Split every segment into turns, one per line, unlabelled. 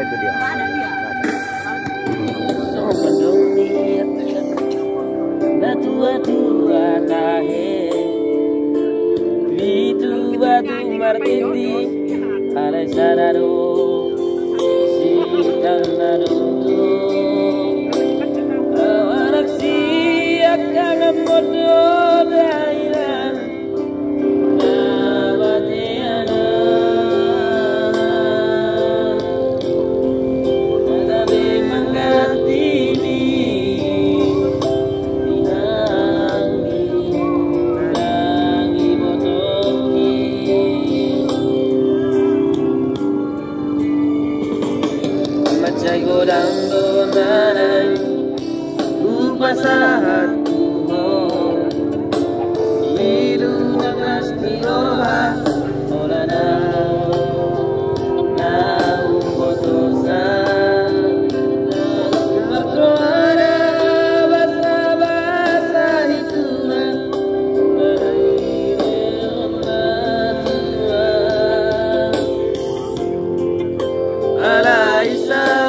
itu dia.
Ada dia.
Batu-batu atahe Bitu batu martindi Alai sararo Sitanaro Awarak siakang modo dairan Nabatiana Nadabe manggatini Godang nanay lupa sa hatuho Ilu ng astiroha Ola na Naubotosan Martroana Basa-basa hituna Maraireon na tuwa Alay sa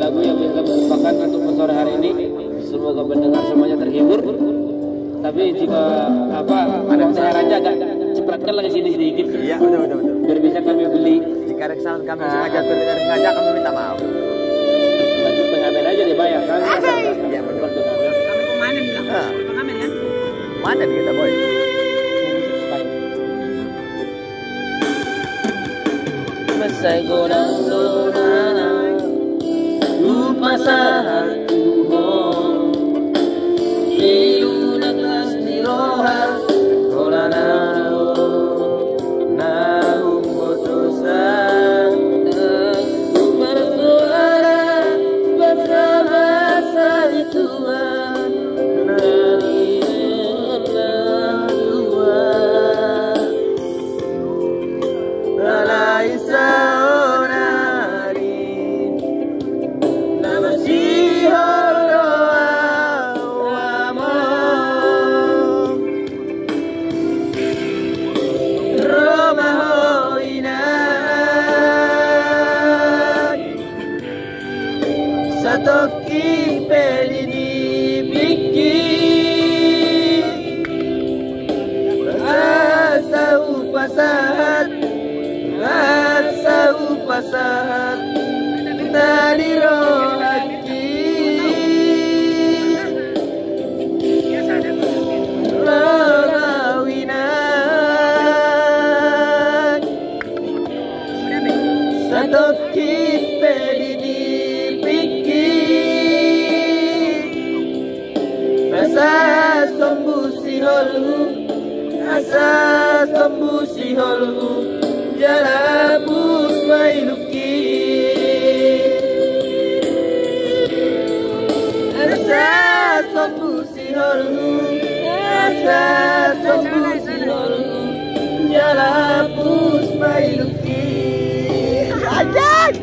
lagu yang kita persembahkan untuk sore hari ini. Semoga pendengar semuanya terhibur. Tapi jika ada sarannya agak cepatkan lagi sini sedikit.
Iya, betul.
Biar bisa kami beli.
Jika ada kesalahan kami sengaja kami minta maaf.
Baju pengamen aja dibayar kan?
Iya, betul.
Kami pemanen bilang. Pengamen kan?
Mana kita boy?
Masay godang donana lupa sa hatuho Ilu ng astiroha Ola na Naubotosan Martroana Basa-basa hituan Naririon na tuwa Alay sa Toki pelini biki asa upasahat dari rohaki lalawinan Satoki pelini Asa sombusi holhu Jarabus mailuki Asa sombusi holhu Jarabus mailuki Ajak!